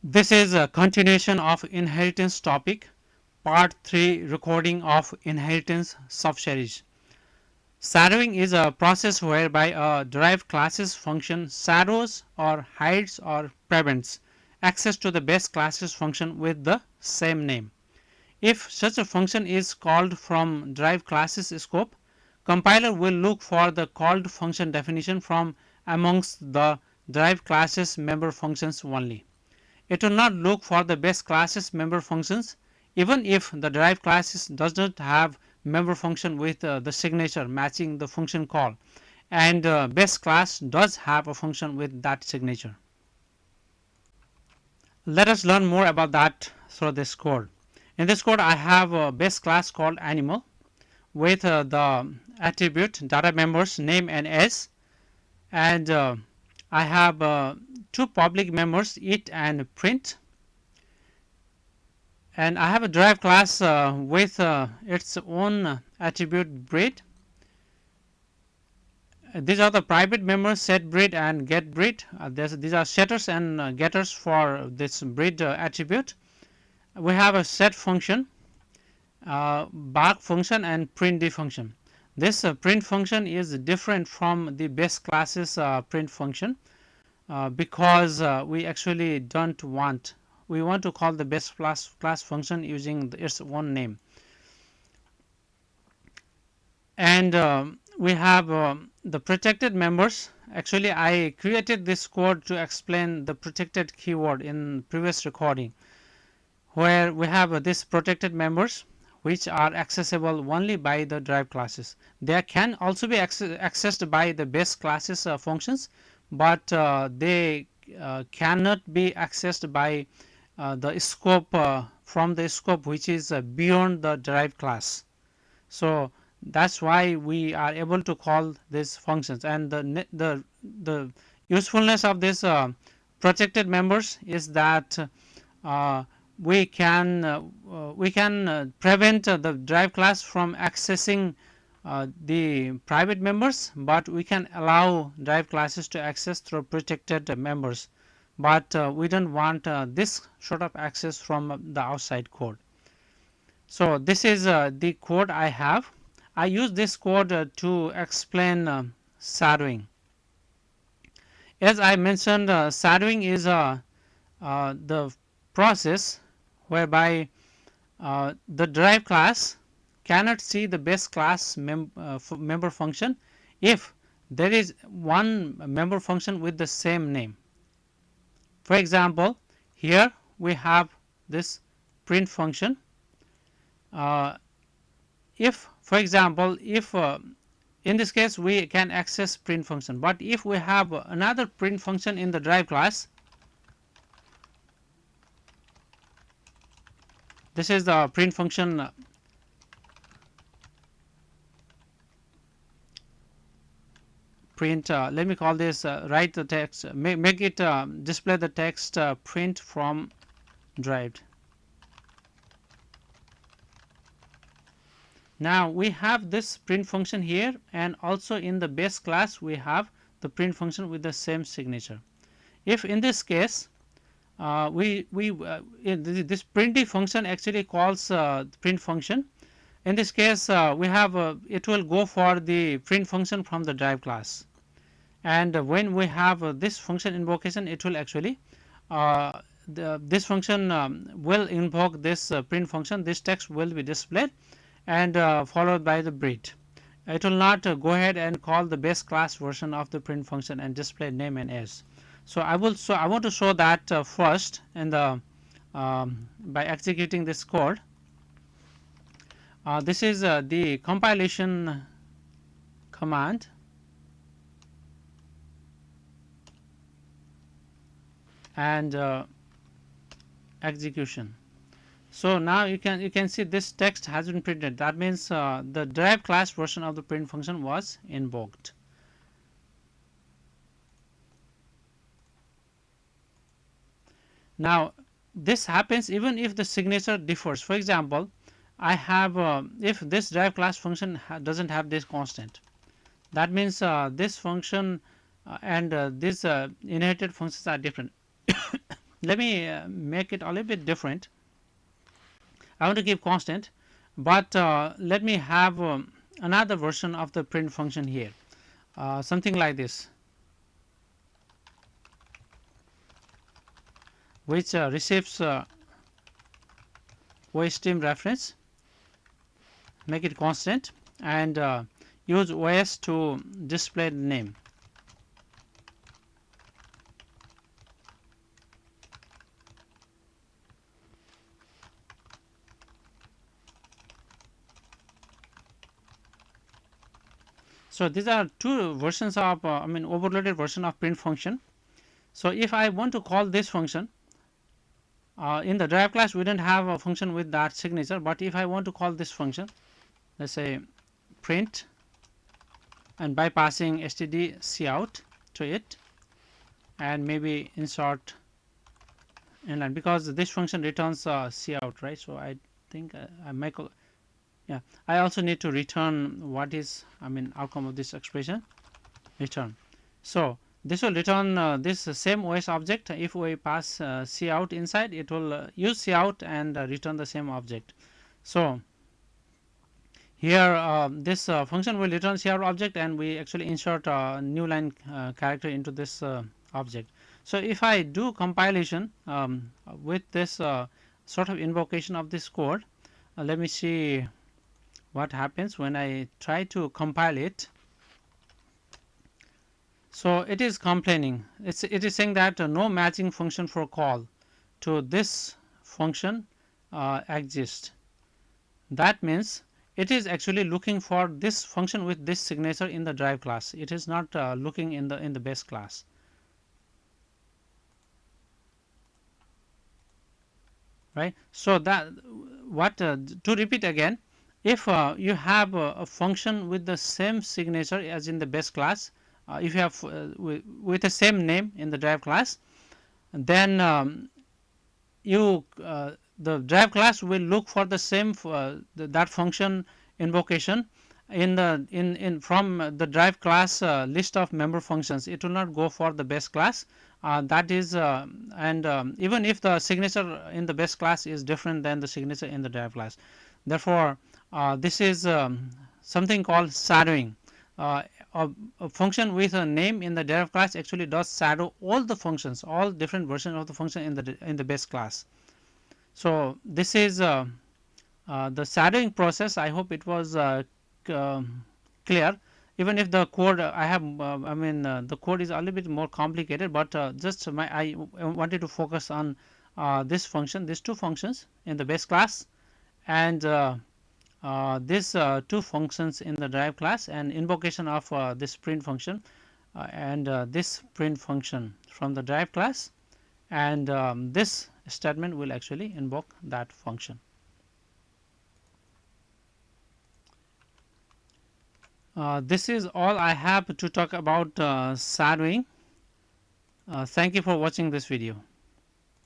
This is a continuation of inheritance topic, part 3, recording of inheritance subseries. Shadowing is a process whereby a derived classes function shadows or hides or prevents access to the base classes function with the same name. If such a function is called from derived classes scope, compiler will look for the called function definition from amongst the derived classes member functions only. It will not look for the base classes member functions even if the derived classes does not have member function with the signature matching the function call, and base class does have a function with that signature. Let us learn more about that through this code. In this code I have a base class called animal with the attribute data members name and age, and I have two public members it and print, and I have a derived class with its own attribute breed. These are the private members set breed and get breed. These are setters and getters for this breed attribute. We have a set function, bark function and printd function. This print function is different from the base classes print function because we actually don't want, we want to call the base class function using its own name. And we have the protected members. Actually I created this code to explain the protected keyword in previous recording, where we have this protected members which are accessible only by the derived classes. They can also be accessed by the base classes functions, but they cannot be accessed by the scope from the scope which is beyond the derived class. So that's why we are able to call these functions, and the usefulness of this protected members is that uh, we can prevent the derived class from accessing the private members, but we can allow derived classes to access through protected members, but we don't want this sort of access from the outside code. So this is the code I have. I use this code to explain shadowing. As I mentioned, shadowing is the process whereby the derived class cannot see the base class member function if there is one member function with the same name. For example, here we have this print function. If, for example, if in this case we can access print function, but if we have another print function in the derived class, this is the print function print, let me call this write the text, make it display the text print from derived. Now we have this print function here, and also in the base class we have the print function with the same signature. If in this case this printd function actually calls print function, in this case we have it will go for the print function from the derived class, and when we have this function invocation, it will actually this function will invoke this print function. This text will be displayed and followed by the breed. It will not go ahead and call the base class version of the print function and display name and age. So I want to show that first in the by executing this code. This is the compilation command, and execution. So now you can see this text has been printed. That means the derived class version of the print function was invoked. Now this happens even if the signature differs. For example, I have if this derived class function doesn't have this constant, that means this function and this inherited functions are different. let me make it a little bit different. I want to keep constant, but let me have another version of the print function here, something like this, which receives OSTream reference, make it constant, and use OS to display the name. So these are two versions of overloaded version of print function. So if I want to call this function, in the drive class we don't have a function with that signature, but if I want to call this function, let's say print, and by passing std cout to it, and maybe insert inline, because this function returns cout, right? So I think I make yeah, I also need to return what is outcome of this expression, return. So this will return this same OS object. If we pass cout inside, it will use cout and return the same object. So here this function will return cout object, and we actually insert a new line character into this object. So if I do compilation with this sort of invocation of this code, let me see what happens when I try to compile it. So it is complaining. It is saying that no matching function for call to this function exists. That means it is actually looking for this function with this signature in the drive class. It is not looking in the base class. Right. So that what to repeat again, if you have a function with the same signature as in the base class, if you have with the same name in the drive class, then the drive class will look for the same that function invocation in the in from the drive class list of member functions. It will not go for the base class. That is and even if the signature in the base class is different than the signature in the drive class. Therefore this is something called shadowing. A function with a name in the drive class actually does shadow all the functions, all different versions of the function in the base class. So this is the shadowing process. I hope it was clear. Even if the code I have, the code is a little bit more complicated, but just I wanted to focus on this function, these two functions in the base class, and these two functions in the drive class, and invocation of this print function, and this print function from the drive class, and this statement will actually invoke that function. This is all I have to talk about shadowing. Thank you for watching this video.